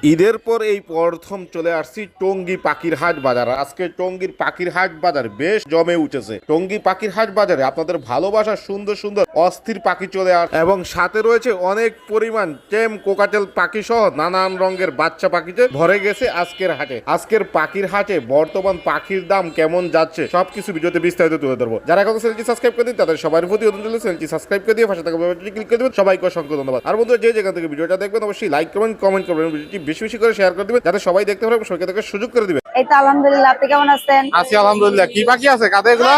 ঈদের পর এই প্রথম চলে আসছি টঙ্গী পাখির হাট বাজার। আজকে টঙ্গীর পাখির হাট বাজার বেশ জমে উঠেছে। টঙ্গী পাখির হাট বাজারে আপনাদের ভালোবাসার সুন্দর সুন্দর অস্থির পাখি চলে আস এবং সাথে রয়েছে অনেক পরিমাণ টেম কোকাটেল পাখি সহ নানান রঙের বাচ্চা পাখিতে ভরে গেছে আজকের হাটে। আজকের পাখির হাটে বর্তমান পাখির দাম কেমন যাচ্ছে সবকিছু ভিডিওতে বিস্তারিত তুলে ধরবো। যারা এখন চ্যানেলটি সাবস্ক্রাইব করে দিন তাদের সবার প্রতি অনুরোধ রইল চ্যানেলটি সাবস্ক্রাইব করে দিয়ে পাশে থাকা বেল বাটনটি ক্লিক করে দিবেন। সবাইকে অসংখ্য ধন্যবাদ। আর বন্ধুরা যে যেখান থেকে ভিডিওটা দেখবেন অবশ্যই লাইক করবেন, কমেন্ট করবেন, ভিডিওটি বেশি বেশি করে শেয়ার করে দিবেন যাতে সবাই দেখতে পারে এবং সবাইকে দেখার সুযোগ করে দিবেন। এই তো আলহামদুলিল্লাহ, আপনি কেমন আছেন? আছি আলহামদুলিল্লাহ। কি পাখি আছে কাতে এগুলা?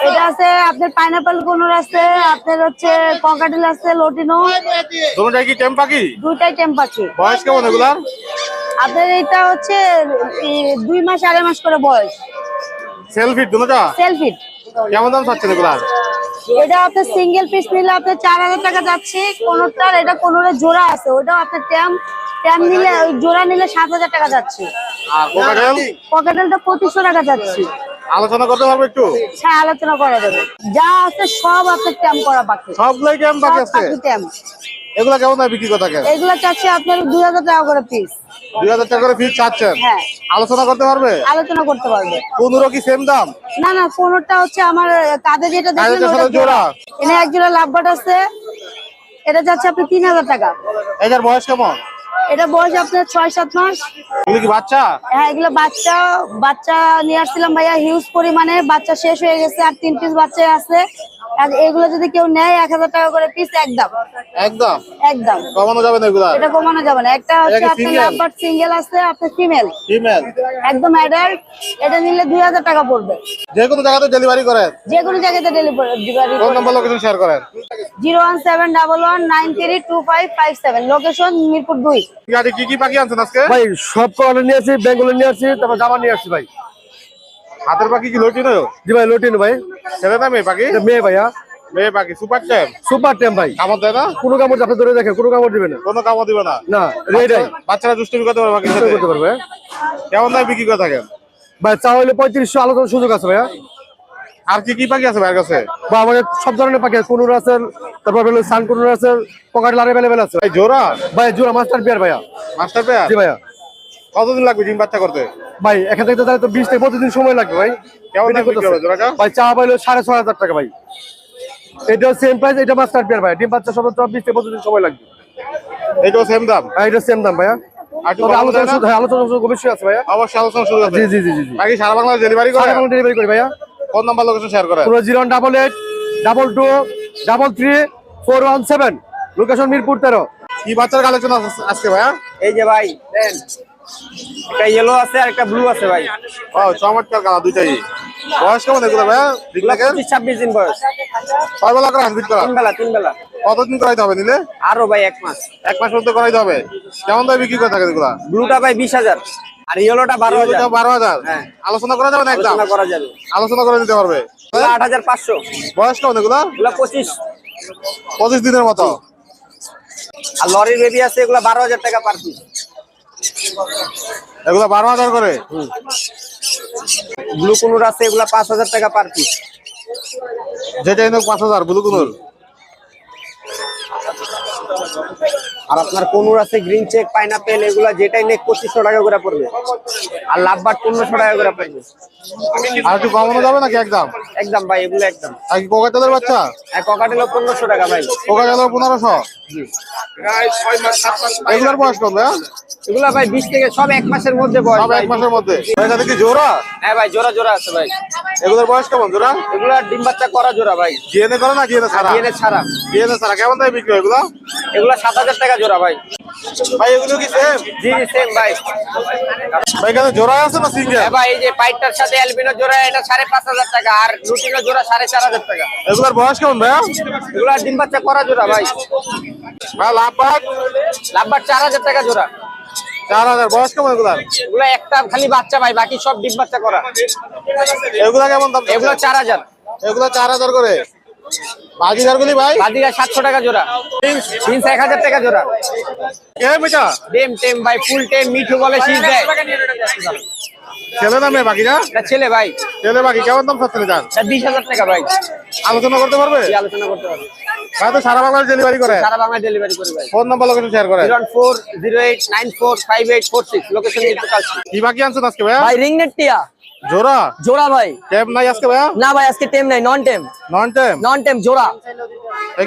এটা আছে আপনার পাইনাপল কোনুর আছে, আপনার হচ্ছে ককাটেল আছে, লটিনো। দুটোটাই কি টেম পাখি? দুইটাই টেম পাখি। বয়স কেমন এগুলার? আপনার এটা হচ্ছে 2 মাস 2.5 মাস করে বয়স। সেলফিট দুটোটা? সেলফিট। কেমন দাম চাচ্ছেন এগুলার? এটা আপনার সিঙ্গেল পিস নিলে আপনার 4000 টাকা যাচ্ছে। কোনটার এটা কোনুরে জোড়া আছে, ওটাও আপনার টেম নিলে ওই জোড়া নিলে 7000 টাকা যাচ্ছে। আর কোকাটেল? ককাটেলটা 2500 টাকা যাচ্ছে। আলোচনা করতে পারবে একটু? হ্যাঁ, আলোচনা করা যাবে। যা আছে সব আপনার টেম করা পাখি। সবগুলাই টেম পাখি আছে? টেম। এগুলা কেমন দাম বিক্রি করতে থাকেন? এগুলো চাচ্ছে আপনার 2000 টাকা করে পিস। 2000 টাকা করে পিস চাচ্ছেন? হ্যাঁ, আলোচনা করতে পারবে? আলোচনা করতে পারবে। কোনরও কি সেম দাম? না না, কোনটা হচ্ছে আমার কাঁধে যেটা দেখলেন কাঁধের ওটা সাথে জোড়া। জোড়া। এখানে এক জোড়া লাভবাট আছে, এটা যাচ্ছে আপনি 3000 টাকা। এটার বয়স কেমন? এটা বয়স আপনার 6-7 মাস। এগুলো কি বাচ্চা? হ্যাঁ, এগুলো বাচ্চা নিয়ে আসছিলাম ভাইয়া, হিউজ পরিমাণে বাচ্চা শেষ হয়ে গেছে, আর 3 পিস বাচ্চা আছে। আর এগুলো যদি কেউ নেয় 1000 টাকা করে পিস একদম। একদম একদম কমানো যাবে না এগুলা? এটা কমানো যাবে না। একটা হচ্ছে এটা কি আপনার single? লাভবাট সিঙ্গেল আছে, আপনার ফিমেল ফিমেল একদম অ্যাডাল্ট। এটা নিলে 2000 টাকা পড়বে। যে কোনো জায়গাতে ডেলিভারি করেন? যে কোনো জায়গাতে delivery. Phone number location share করেন। 01711932557, লোকেশন মিরপুর 2। গাড়ি কি কি পাখি আনছেন আজকে? ভাই সব কলার নিয়ে আসছি, বেঙ্গলের নিয়ে আসছি, তারপর জামা নিয়ে আসছি ভাই। হাতের পাখি কি লটিনো? জি ভাই, লটিনো ভাই। ছেলে না মেয়ে পাখি? এটা মেয়ে ভাইয়া, মেয়ে পাখি সুপার টেম। সুপার টেম ভাই। কামড় দেয় না? কোনো কামড় আপনি ধরে দেখেন, কোনো কামড় দিবে না। কোনো কামড় দিবে না? না, রেডাই বাচ্চারা দুষ্টুমি করতে পারবে পাখির সাথে? করতে পারবে। কেমন দামে বিক্রি করে থাকেন? ভাই চা হলে 3500, আলোচনার সুযোগ আছে ভাইয়া। আর কি কি পাখি আছে ভাইয়ের কাছে? বা আমাদের সব ধরনের পাখি আছে, কুনুর আছে, তারপর হলো সান কুনুর আছে, পকেট লার অ্যাভেলেবেল আছে ভাই জোড়া? ভাই। জোড়া মাস্টার পেয়ার ভাইয়া। Master pair? জি ভাইয়া। কতদিন লাগবে ডিম বাচ্চা করতে? ভাই এখান থেকে তো 20 থেকে 25 দিন সময় লাগবে ভাই। কেমন দাম বিক্রি হবে জোড়াটা? ভাই চা পাইলো 6500 টাকা ভাই। এটা সেম প্রাইস, এটা মাস্টার পেয়ার ভাই। ডিম বাচ্চা সব 20 থেকে 25 দিন সময় লাগবে। এটাও সেম দাম? হ্যাঁ, এটা সেম দাম ভাইয়া। আর একটু তবে কমানো যায় না? আলোচনা সুযোগ অবশ্যই আছে ভাইয়া। অবশ্যই আলোচনা শুরু আছে। জি জি জি জি জি। বাকি সারা বাংলাদেশ ডেলিভারি করে? ডেলিভারি করি ভাইয়া। ফোন নাম্বার লোকেশন শেয়ার করেন। 0088822334117, লোকেশন মিরপুর 13। কি বাচ্চার কালেকশন আজকে ভাইয়া? এই যে ভাই দেন, একটা ইয়েলো আছে আর একটা ব্লু আছে ভাই। ও চমৎকার কালার দুইটাই। বয়স কেমন এগুলো ভাইয়া? ঠিক লাগে 25-26 দিন বয়স। কয় বেলা করে হাসপিট করা? 3 বেলা। কতদিন করাইতে হবে নিলে? আরো ভাই 1 মাস। 1 মাস মধ্যে করাইতে হবে। কেমন দামে বিক্রি করে থাকেন এগুলা? ব্লুটা ভাই 20000 আর ইয়েলোটা 12000। 12,000? হ্যাঁ। আলোচনা করা যাবে না একদম? আলোচনা করা যাবে। আলোচনা করে নিতে পারবে। 8500। বয়স কেমন এগুলা? এগুলা 25। 25 দিনের মতো। আর লরির বেবি আছে, এগুলা 12000 টাকা পার পিস। এগুলা 12,000 করে? ব্লু কুনুর আছে, এগুলা 5000 টাকা পার পিস। যেটা এনে 5,000 ব্লু কুনুর। আর আপনার কুনুর আছে গ্রিন চেক, পাইনাপেল, এগুলা যেটাই নেক 2500 টাকা করে পড়বে। আর লাভবাট 1500 টাকা করে পড়বে। আর একটু কমানো যাবে নাকি একদম? একদম ভাই, এগুলো একদম। আর কি কোকাটেলের বাচ্চা? আর ককাটেলও 1500 টাকা ভাই। কোকাটেলের 1500? এগুলার বয়স কত ভাইয়া? এগুলা ভাই 20 থেকে সব 1 মাসের মধ্যে বয়স সব ভাই। 1 মাসের মধ্যে? এখানে কি জোড়া? হ্যাঁ ভাই, জোড়া আছে ভাই। এগুলোর বয়স কেমন জোড়া? এগুলা ডিম বাচ্চা করা জোড়া ভাই। ডিএনএ করে না ডিএনএ ছাড়া? ডিএনএ ছাড়া। ডিএনএ ছাড়া কেমন দামে বিক্রি হয় এগুলা? এগুলা 7000 টাকা জোড়া ভাই। ভাই এগুলো কি সেম? জি সেম ভাই। ভাই এখানে জোড়া আছে না সিঙ্গেল? হ্যাঁ ভাই, এই যে পাইটার সাথে অ্যালবিনো জোড়া, এটা 5500 টাকা। আর লুটিনো জোড়া 4500 টাকা। এগুলোর বয়স কেমন ভাইয়া? এগুলা ডিম বাচ্চা করা জোড়া ভাই। ভাই লাভবাট? লাভবার 4000 টাকা জোড়া। 4,000। বয়স কেমন এগুলার? এগুলা একটা খালি বাচ্চা ভাই, বাকি সব ডিম বাচ্চা করা। এগুলা কেমন দাম? এগুলা 4000। এগুলা 4,000 করে। বাজিগার গুলি ভাই? বাদিকা 700 টাকা জোড়া। জিন্স 1000 টাকা জোড়া। কে বেটা? টেম ভাই, ফুল টেম, মিঠু বলে শীষ দেয়। ছেলে না মেয়ে বাকিরা? এটা ছেলে ভাই। ছেলে বাকি কেমন দাম চাচ্ছেন? এটা 20000 টাকা ভাই। আলোচনা করতে পারবে? কি আলোচনা করতে পারবে? ভাই তো সারা বাংলার ডেলিভারি করে। সারা বাংলা ডেলিভারি করি ভাই। ফোন নাম্বার লোকেশন শেয়ার করেন। 01408945846 লোকেশন কিন্তু কাছে। কি বাকি আনছেন আজকে ভাইয়া? ভাই রিংনেট টিয়া জোড়া জোড়া ভাই। টেপ নাই আজকে ভাইয়া? না ভাই আজকে টেম নাই, নন টেম। নন টেপ জোড়া।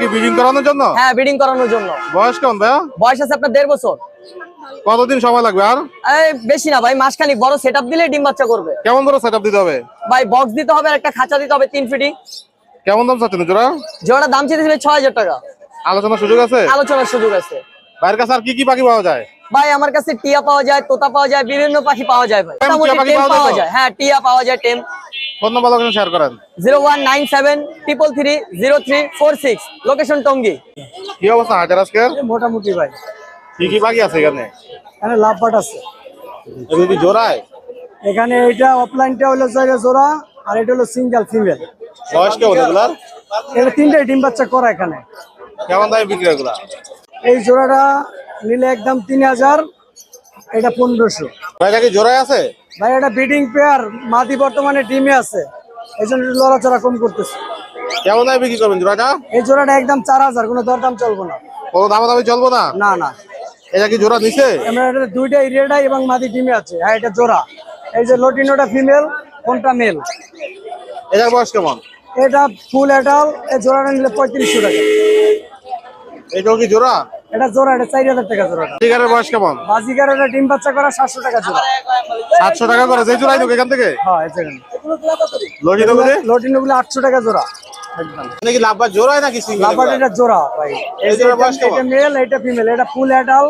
কি ব্রিডিং করানোর জন্য? হ্যাঁ ব্রিডিং করানোর জন্য। বয়স কেমন ভাইয়া? বয়স আছে আপনার 1.5 বছর। কতদিন সময় লাগবে আর? এই বেশি না ভাই, মাসখানিক। বড় সেটআপ দিলে ডিম বাচ্চা করবে। কেমন ধরে সেটআপ দিতে হবে? ভাই বক্স দিতে হবে আর একটা খাঁচা দিতে হবে 3 ফিটিং। কেমন দাম চাচ্ছেন জোড়া? জোড়াটার দাম চেয়েছি 6000 টাকা। আলোচনার সুযোগ আছে? আলোচনার সুযোগ আছে। বাইরের কাছে আর কি কি পাখি পাওয়া যায়? ভাই আমার কাছে টিয়া পাওয়া যায়, তোতা পাওয়া যায়, বিভিন্ন পাখি পাওয়া যায় ভাই। টিয়া মোটামুটি পাখি টেম পাওয়া পাওয়া যায় তো? যায়। হ্যাঁ টিয়া পাওয়া যায়, টেম। ফোন নাম্বার লোকেশন শেয়ার করেন। 01973330346 লোকেশন টঙ্গী। কি অবস্থা হাজার আজকে? মোটামুটি ভাই। কি কি পাখি আছে এখানে? এখানে লাভবাট আছে। এগুলো কি জোড়ায়? এখানে এটা অফলাইনটা হলো জোড়া, আর এটা হলো সিঙ্গেল ফিমেল। বয়স কেমন এগুলার? এটা তিনটে ডিম বাচ্চা করা এখানে। কেমন দামে বিক্রি এগুলা? এই জোড়াটা নিলে একদম 3000, এটা 1500। ভাই এটা কি জোড়ায় আছে? ভাই এটা ব্রিডিং পেয়ার, মাদি বর্তমানে ডিমে আছে, এই জন্য একটু লড়াচড়া কম করতেছে। কেমন দামে বিক্রি করবেন জোড়াটা? এই জোড়াটা একদম 4000, কোনো দরদাম চলবো না। কোনো দামাদামি চলবো না? না না, এটা কি জোড়া নিছে? আমরা এটা দুইটাই রেডাই এবং মাদি ডিমে আছে। হ্যাঁ এটা জোড়া। এই যে লটিনোটা ফিমেল, কোনটা মেল। এটার বয়স কেমন? এটা ফুল এডাল, এই জোড়াটা নিলে 3500 টাকা। এটাও কি জোড়া? এটা জোড়া, এটা 4000 টাকা জোড়াটা। বাজিগারের বয়স কেমন? বাজিকার এটা ডিম বাচ্চা করা 700 টাকা জোড়া। 700 টাকা করে যে জোড়াই ঢোকে এখান থেকে? হ্যাঁ এই দেখেন লটিনো গুলি? লটিনোগুলো 800 টাকা জোড়া। একদম এটা কি লাভবার জোড়ায় নাকি সিঙ্গেল? লাভার এটা জোড়া ভাই। এই জোড়ার বয়স কেমন? এটা মেল, এটা ফিমেল। এটা ফুল এডাল,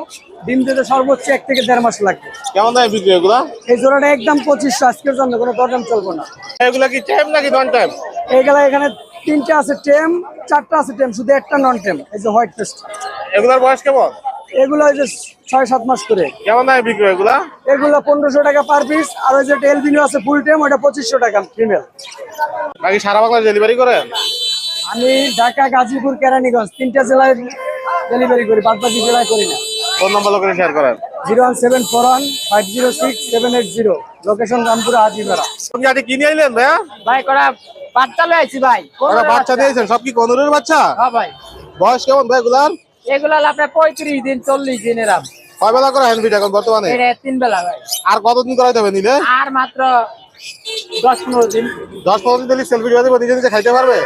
ডিম দিতে সর্বোচ্চ 1 থেকে 1.5 মাস লাগবে। কেমন দামে বিক্রি এগুলা? এই জোড়াটা একদম 2500 আজকের জন্য, কোনো দরদাম চলবে না। এগুলা কি টেম নাকি নন টেম? এইগুলা এখানে 3টা আছে টেম, 4টা আছে টেম, শুধু একটা নন টেম। এই যে হোয়াইট পেস্ট, এগুলার বয়স কেমন? এগুলো ওই যে 6-7 মাস করে। কেমন দামে বিক্রি এগুলা? এগুলো 1500 টাকা পার পিস। আর ওই যে এলবিনো আছে ফুল টেম, ওটা 2500 টাকা ফিমেল। বাকি সারা বাংলা ডেলিভারি করেন? আমি ঢাকা, গাজীপুর, কেরানীগঞ্জ 3টা জেলায় ডেলিভারি করি, বাকি জেলায় করি না। ফোন নাম্বার লোকেশন শেয়ার করেন। 01741506780 লোকেশন রামপুরা হাজিপাড়া। তুমি আজকে কিনে আইলেন ভাইয়া? ভাই করা বাচ্চা লয়ে আইছি ভাই। ওরা বাচ্চা দিয়েছেন, সব কি কনুরের বাচ্চা? হ্যাঁ ভাই। বয়স কেমন ভাই এগুলার? এগুলো হলো আপনার 35 দিন 40 দিন এরকম। কয় বেলা করে হ্যান্ড ফিড এখন বর্তমানে? এটা 3 বেলা ভাই। আর কতদিন করাইতে হবে নিলে? আর মাত্র 10-15 দিন। 10-15 দিন সেলফি দিয়ে নিজে নিজে খাইতে পারবে?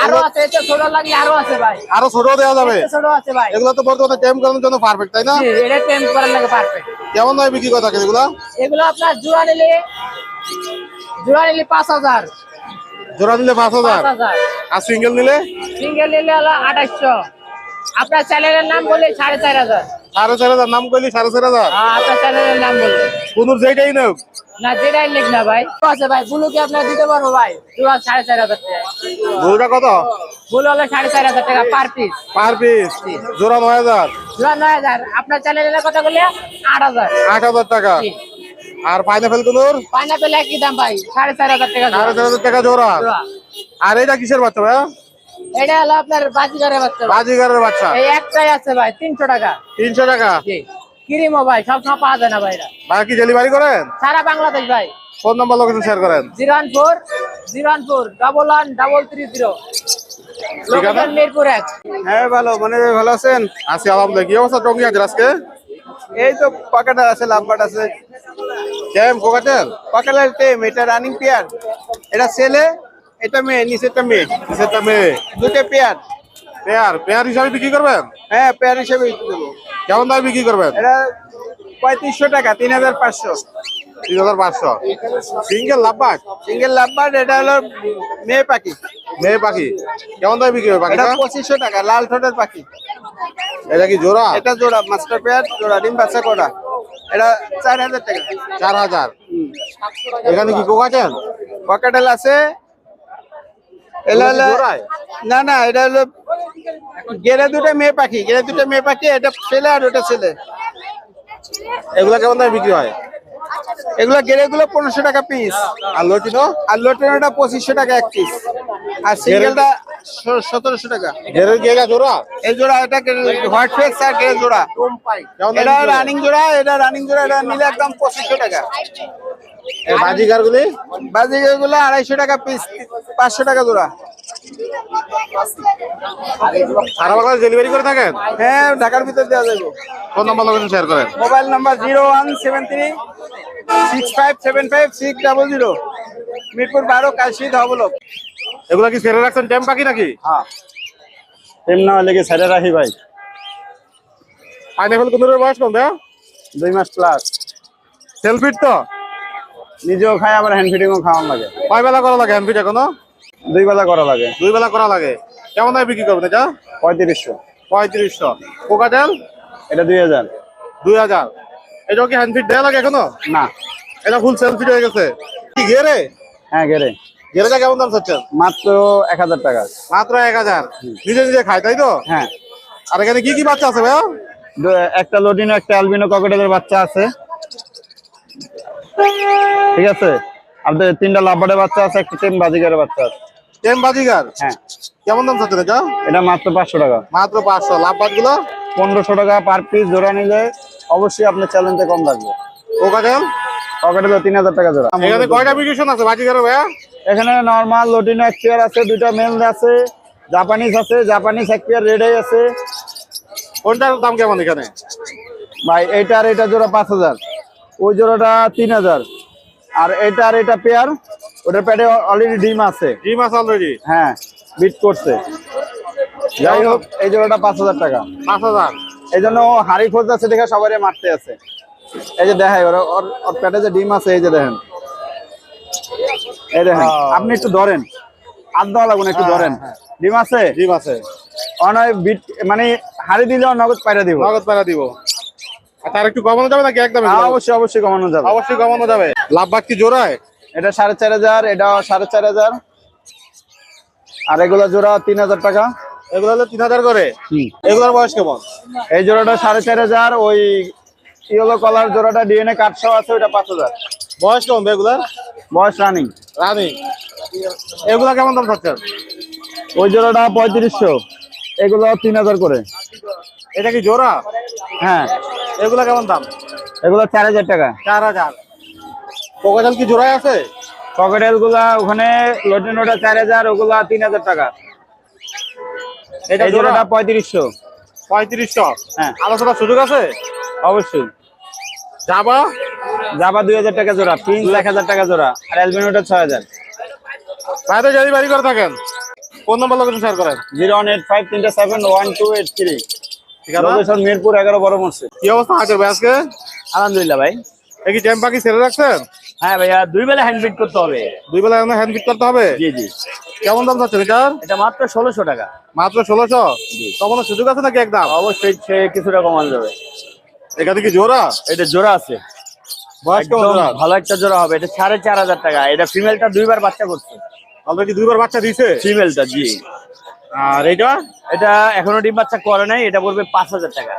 আরো আছে, এটা ছোট লাগি আরো আছে ভাই। আরো ছোট দেওয়া যাবে? এটা ছোট আছে ভাই। এগুলো তো বর্তমানে টেম করানোর জন্য পারফেক্ট, তাই না? জি, এটা টেম করার লাগে পারফেক্ট। কেমন দামে বিক্রি কথা এগুলো? এগুলো আপনার জোড়া নিলে 5000। জোড়া নিলে 5000, 5000। আর সিঙ্গেল নিলে? সিঙ্গেল নিলে হলো 2800। আপনার চ্যানেলের নাম বলে 4500। 4500 নাম করলি 4500? আপনার চ্যানেলের নাম বলে কোনুর যেটাই নেব না, যেটাই লিখ না ভাই। আছে ভাই, বুলু কি আপনার দিতে পারবো ভাই? জোড়া 4500 টাকা। গরুটা কত? বুলু হলো 4500 টাকা পার পিস। পার পিস জোড়া 9000? জোড়া 9000। আপনার চ্যানেলের কথা বলে 8000। 8000 টাকা। আর পাইনাপেল কোনুর? পাইনাপেল একই দাম ভাই, 4500 টাকা জোড়া। 4500 টাকা জোড়া। জোড়া। আর এটা কিসের বাচ্চা ভাইয়া? এটা হলো আপনার বাজিগারের বাচ্চা ভাই। বাজিগারের বাচ্চা। এই একটাই আছে ভাই 300 টাকা। 300 টাকা? জি। কিরিমো ভাই, সব সময় পাওয়া যায় না ভাই এটা। বাকি ডেলিভারি করেন? সারা বাংলাদেশ ভাই। ফোন নাম্বার লোকেশন শেয়ার করেন। 014111130। লোকেশন মিরপুর 1। হ্যাঁ ভালো, মানে ভালো আছেন? আজকে আলহামদুলিল্লাহ। কি অবস্থা টঙ্গি হাজার আজকে? এই তো পাকাটার আছে, লাভবাট আছে। কেম কোকাটেল? পাকাটার টেম, এটা রানিং পেয়ার। এটা ছেলে, এটা মেয়ে, নিচেরটা মেয়ে। নিচেরটা মেয়ে। দুটো পেয়ার। পেয়ার পেয়ার হিসাবে বিক্রি করবেন? হ্যাঁ পেয়ার হিসেবে দেবো। কেমন দামে বিক্রি করবেন? এটা 3500 টাকা, 3500। 3500 সিঙ্গেল লাভবাট? সিঙ্গেল লাভবাট। এটা হলো মেয়ে পাখি। মেয়ে পাখি। কেমন দামে বিক্রি হবে এটা পাখিটা? 2500 টাকা, লাল ঠোঁটের পাখি। এটা কি জোড়া? এটা জোড়া, মাস্টার পেয়ার জোড়া, ডিম বাচ্চা করা। এটা 4000 টাকা। 4000। এখানে কি কোকাটেল? পকেটেল আছে। এটা হলো জোড়ায়? না না, এটা হলো গেরে দুটো মেয়ে পাখি, গেরে দুটো মেয়ে পাখি। এটা ছেলে আর ওটা ছেলে। এগুলা কেমন দামে বিক্রি হয়? এগুলো গেরে গুলো 1500 টাকা পিস। আর লটিনো? আর লোটেনোটা 2500 টাকা এক পিস। আর সিঙ্গেলটা 1700 টাকা। গেরের কি এটা জোড়া? এই জোড়া, এটা হোয়াইট ফেস আর গেরে জোড়া। কেমন দামে এটা বিক্রি হয়? রানিং জোড়া, এটা রানিং জোড়া। এটা নিলে একদম 2500 টাকা। এই বাজিগার গুলি? বাজিকে গুলো 250 টাকা পিস, 500 টাকা জোড়া। সারা বাংলাদেশ ডেলিভারি করে থাকেন? হ্যাঁ, ঢাকার ভিতর দেওয়া যাবে। ফোন নাম্বার লোকেশন শেয়ার করেন। মোবাইল নাম্বার 0173657560, মিরপুর 12, কাশী ধবলক। এগুলা কি ছেড়ে রাখছেন টেম পাখি নাকি? হ্যাঁ, এমনি হলে কি ছেড়ে রাখি ভাই। পাইনাপেল কোনোর বয়স কম ভাইয়া? 2 মাস প্লাস। সেলফিট তো নিজেও খাই, আবার হ্যান্ড ফিডিংও খাওয়ানো লাগে। কয় বেলা করা লাগে হ্যান্ড ফিট এখনো? 2 বেলা করা লাগে। 2 বেলা করা লাগে। কেমন দামে বিক্রি করবেন এটা? 3500। 3500। কোকাটেল এটা 2000। 2000। এটাও কি হ্যান্ড ফিট দেওয়া লাগে এখনো? না, এটা ফুল সেলফিট হয়ে গেছে। কি গেরে? হ্যাঁ গেরে। গেরেটা কেমন দাম চাচ্ছেন? মাত্র 1000 টাকা। মাত্র 1000। নিজে নিজে খায় তাই তো? হ্যাঁ, আর এখানে কি কি বাচ্চা আছে ভাইয়া? একটা লটিনো, একটা অ্যালবিনো ককটেলের বাচ্চা আছে, ঠিক আছে। আপনাদের 3টা লাভবার্ডের বাচ্চা আছে, একটা টেম বাজিগারের বাচ্চা আছে। টেম বাজিগার? হ্যাঁ, কেমন দাম চাচ্ছেন এটা? এটা মাত্র 500 টাকা। মাত্র 500। লাভ বাদ গুলো 1500 টাকা পার পিস। জোড়া নিলে অবশ্যই আপনার চ্যালেঞ্জে কম লাগবে। কোকাটেল? ককটেল 3000 টাকা জোড়া। এখানে কয়টা মিউটেশন আছে বাজিগারের ভাইয়া? এখানে নরমাল লটিনো এক পেয়ার আছে, 2টা মেল আছে, জাপানিজ আছে, জাপানিজ এক পেয়ার রেড আই আছে। কোনটার দাম কেমন এখানে? ভাই এইটা আর এটা জোড়া 5000, ওই জোড়াটা 3000, আর এটা আর এটা পেয়ার, ওটার পেটে অলরেডি ডিম আছে। ডিম আছে অলরেডি? হ্যাঁ, বিট করছে। যাই হোক, এই জোড়াটা 5000 টাকা। 5000। এই জন্য হাড়ি খোঁজ আছে দেখে সবাই মারতে আছে। এই যে দেখাই, ওর পেটে যে ডিম আছে, এই যে দেখেন, এই দেখেন। আপনি একটু ধরেন, হাত দেওয়া লাগবে না, একটু ধরেন। ডিম আছে? ডিম আছে। অনয় বিট মানে হাড়ি দিলে নগদ পায়রা দিব। নগদ পায়রা দিব। আর তার একটু কমানো যাবে নাকি একদম? অবশ্যই অবশ্যই কমানো যাবে। অবশ্যই কমানো যাবে। লাভ বাদ কি জোড়ায়? এটা 4500, এটাও 4500, আর এগুলা জোড়া 3000 টাকা। এগুলো হলো 3000 করে। এগুলোর বয়স কেমন? এই জোড়াটা 4500, ওই ইয়েলো কলার জোড়াটা ডিএনএ কার্ড সহ আছে, ওইটা 5000। বয়স কেমন এগুলার? বয়স রানিং। রানি। এগুলা কেমন দাম চাচ্ছেন? ওই জোড়াটা 3500, এগুলো 3000 করে। এটা কি জোড়া? হ্যাঁ, এগুলা কেমন দাম? এগুলো 4000 টাকা। 4000। কোকাটেল কি জোড়ায় আছে? ককটেল গুলা ওখানে লটিনোটা 4000, ওগুলা 3000 টাকা। এটা এই জোড়াটা 3500। 3500। হ্যাঁ, আলোচনার সুযোগ আছে? অবশ্যই। যাবা? জাবা 2000 টাকা জোড়া, প্রিন্স 1000 টাকা জোড়া, আর অ্যালবিনোটা 6000। বাইরে ডেলিভারি করে থাকেন। ফোন নাম্বার লোকেশন শেয়ার করেন। 01853371283। ঠিকানা? লোকেশন মিরপুর 11 বড় মসজিদ। কি অবস্থা হাটের ভাই আজকে? আলহামদুলিল্লাহ ভাই। এই কি টেম পাখি ছেড়ে রাখছেন? হ্যাঁ ভাইয়া, 2 বেলা হ্যান্ড ফিট করতে হবে। 2 বেলা এখন হ্যান্ড ফিট করতে হবে? জি জি। কেমন দাম চাচ্ছেন এটার? এটা মাত্র 1600 টাকা। মাত্র 1600? কমানোর সুযোগ আছে নাকি একদম? অবশ্যই সে কিছুটা কমানো যাবে। এখানে কি জোড়া? এটা জোড়া আছে, বয়স কেমন একদম জোড়া? ভালো একটা জোড়া হবে। এটা 4500 টাকা। এটা ফিমেলটা 2 বার বাচ্চা করছে। অলরেডি 2 বার বাচ্চা দিছে? ফিমেলটা জি। আর এটা? এটা এখনো ডিম বাচ্চা করে নাই, এটা পড়বে 5000 টাকা।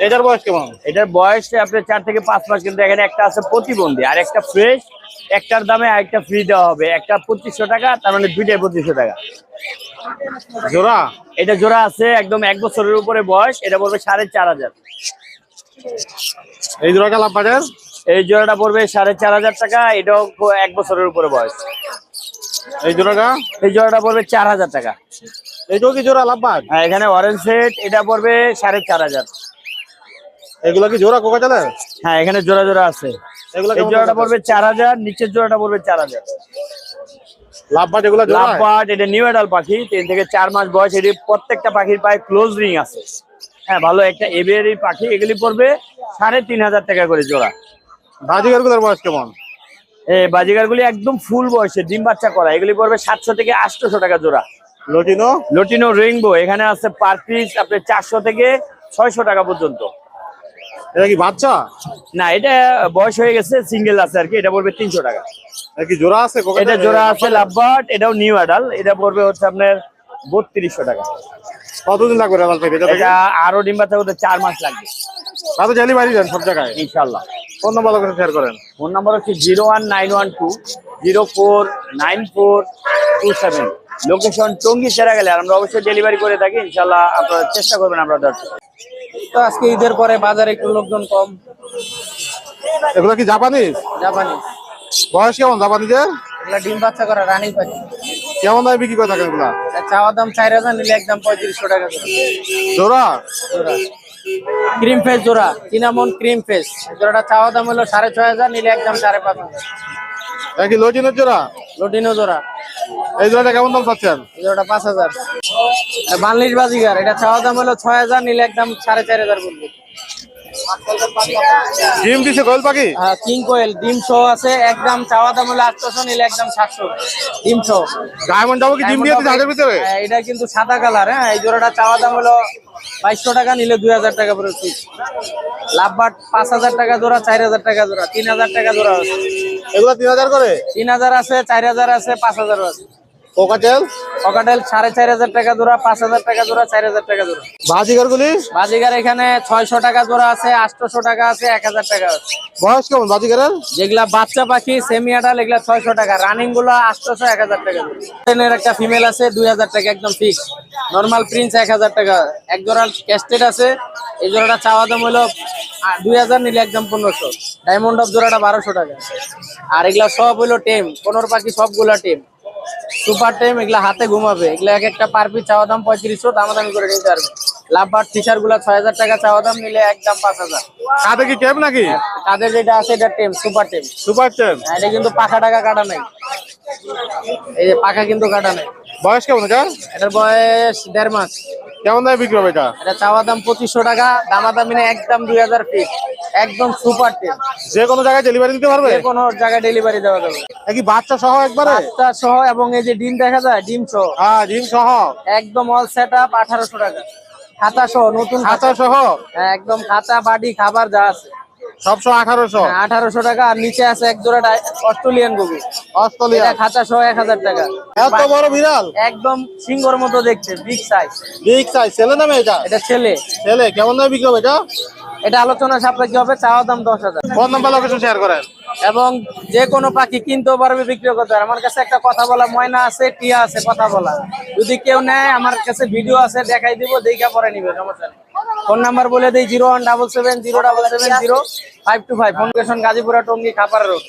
এটার বয়স কেমন? এটার বয়স আপনার 4 থেকে 5 মাস, কিন্তু এখানে একটা আছে প্রতিবন্ধী আর একটা ফ্রেশ। একটার দামে আরেকটা ফ্রি দেওয়া হবে। একটা 2500 টাকা, তার মানে দুইটাই 2500 টাকা। জোড়া? এটা জোড়া আছে, একদম 1 বছরের উপরে বয়স। এটা পড়বে 4500। এই জোড়াটা লাভ বাজার? এই জোড়াটা পড়বে 4500 টাকা। এটাও 1 বছরের উপরে বয়স। এই জোড়াটা? এই জোড়াটা পড়বে 4000 টাকা। এইটাও কি জোড়া লাভ বাজ? হ্যাঁ, এখানে অরেঞ্জ সেট, এটা পড়বে 4500। এগুলো কি জোড়া কোকাটেলের? হ্যাঁ, এখানে জোড়া জোড়া আছে। এগুলো এই জোড়াটা পড়বে 4000, নিচের জোড়াটা পড়বে 4000। লাভ বাজ এগুলো জোড়া? লাভবার্ড এটা নিউ অ্যাডাল্ট পাখি, 3 থেকে 4 মাস বয়স। এটি প্রত্যেকটা পাখির পায়ে ক্লোজ রিং আছে। হ্যাঁ, ভালো একটা এভিয়ারি পাখি। এগুলি পড়বে 3500 টাকা করে জোড়া। বাজিগারগুলোর বয়স কেমন? এই বাজিগারগুলি একদম ফুল বয়সে ডিম বাচ্চা করা। এগুলি পড়বে 700 থেকে 800 টাকা জোড়া। লটিনো? লটিনো রেইনবো এখানে আছে পার পিস আপনার 400 থেকে 600 টাকা পর্যন্ত। এটা কি বাচ্চা? না, এটা বয়স হয়ে গেছে, সিঙ্গেল আছে আর কি। এটা পড়বে 300 টাকা। এটা কি জোড়া আছে কোকাটেল? এটা জোড়া আছে লাভবার্ড, এটাও নিউ অ্যাডাল্ট। এটা পড়বে হচ্ছে আপনার 3200 টাকা। কতদিন লাগবে রেজাল্ট পেতে? এটা আরো ডিম বাচ্চা করতে 4 মাস লাগবে। তাতে ডেলিভারি দেন সব জায়গায়? ইনশাআল্লাহ। ফোন নাম্বার লোকেশন শেয়ার করেন। ফোন নাম্বার হচ্ছে 01912049427। লোকেশন টঙ্গী সেরা গেলে, আর আমরা অবশ্যই ডেলিভারি করে থাকি। ইনশাআল্লাহ আপনারা চেষ্টা করবেন আমরা দেওয়ার জন্য। তো আজকে ঈদের পরে বাজারে একটু লোকজন কম। এগুলো কি জাপানিজ? জাপানি বয়স কেমন জাপানিজের? এগুলা ডিম বাচ্চা করা রানিং পাখি। কেমন দামে বিক্রি করে থাকেন এগুলা? চাওয়া দাম 4000, নিলে একদম 3500 টাকা করে জোড়া? জোড়া। ক্রিম ফেস জোড়া, চিনামন ক্রিম ফেস জোড়াটা চাওয়া দাম হলো 6500, নিলে একদম 5500। একই লটিনের জোড়া? লটিনো জোড়া, এই জোড়াটা কেমন দাম চাচ্ছেন? এই জোড়াটা 5000। বাংলিশ বাজিগার, এটা চাওয়া দাম হলো 6000, নিলে একদম 4500 পড়বে। ডিম দিছে কোয়েল পাখি? কিং কোয়েল ডিম শো আছে, একদম চাওয়া দাম হলো 800, নিলে একদম 700 ডিম শো। ডায়মন্ড ডাবল কি ডিম দিয়ে দিছে হাটের ভিতরে? এটা কিন্তু সাদা কালার। হ্যাঁ, এই জোড়াটা চাওয়া দাম হলো 2200 টাকা, নিলে 2000 টাকা করে পিস। লাভবাট 5000 টাকা জোড়া, 4000 টাকা জোড়া, 3000 টাকা জোড়া আছে। এগুলা 3000 করে? 3000 আছে, 4000 আছে, 5000 আছে। কোকাটেল? ককাটেল 4500 টাকা জোড়া, 5000 টাকা জোড়া, 4000 টাকা জোড়া। বাজিগার গুলি? বাজিগার এখানে 600 টাকা জোড়া আছে, 800 টাকা আছে, 1000 টাকা আছে। বয়স কেমন বাজিগারের? যেগুলা বাচ্চা পাখি সেমি আডাল, এগুলা 600 টাকা, রানিং গুলো 800, 1000 টাকা জোড়া। ট্রেনের একটা ফিমেল আছে 2000 টাকা একদম ফিক্স। নরমাল প্রিন্স 1000 টাকা। এক জোড়া ক্যাস্টেড আছে, এই জোড়াটা চাওয়া দাম হলো 2000, নিলে একদম 1500। ডায়মন্ড অফ জোড়াটা 1200 টাকা। আর এগুলা সব হলো টেম, 15 পাখি সবগুলা টেম, সুপার টেম। এগুলা হাতে ঘুমাবে, এগুলা এক একটা পার পিস চাওয়া দাম 3500, দামাদামি করে নিতে পারবে। লাভবাট ফিচার গুলা 6000 টাকা চাওয়া দাম, নিলে একদম 5000। কাঁধে কি টেপ নাকি? তাদের যেটা আছে এটা tame, super tame. Super tape? এটা কিন্তু পাখা টাকা কাটা নাই, এই যে পাখা কিন্তু কাটা নাই। বয়স কেমন এটা? এটার বয়স 1.5 মাস। কেমন দামে বিক্রি হবে এটা? এটা চাওয়া দাম 2500 টাকা, দামাদামি না একদম 2000 ফিট। একদম সুপার টেম, যে কোনো জায়গায় ডেলিভারি দিতে পারবে? যে কোনো জায়গায় ডেলিভারি দেওয়া যাবে। একই বাচ্চা সহ একবারে? বাচ্চা সহ, এবং এই যে ডিম দেখা যায়, ডিম সহ হ্যাঁ, ডিম সহ একদম অল সেট আপ 1800 টাকা। খাতা সহ, নতুন খাঁচা সহ হ্যাঁ, একদম খাতা বাড়ি খাবার যা আছে সব সহ 1800? 1800 টাকা। আর নিচে আছে এক জোড়া অস্ট্রেলিয়ান গরু, অস্ট্রেলিয়া? এটা খাতা সহ 1000 টাকা। এত বড় বিড়াল? একদম সিংহর মতো দেখতে, বিগ সাইজ। Big size. ছেলে নামে এটা? এটা ছেলে। ছেলে। কেমন দামে বিক্রি হবে এটা? এটা আলোচনা সাপেক্ষে হবে, চাওয়া দাম 10000। ফোন নাম্বার লোকেশন শেয়ার করেন। এবং যে কোনো পাখি কিনতেও পারবে, বিক্রি করতে পারবে। আমার কাছে একটা কথা বলা ময়না আছে, টিয়া আছে, কথা বলা। যদি কেউ নেয়, আমার কাছে ভিডিও আছে, দেখাই দিব, দেখা পরে নিবে, সমস্যা নেই। ফোন নাম্বার বলে দিই 01770770525। Phone location Gazipura, Tongi, Khapara road.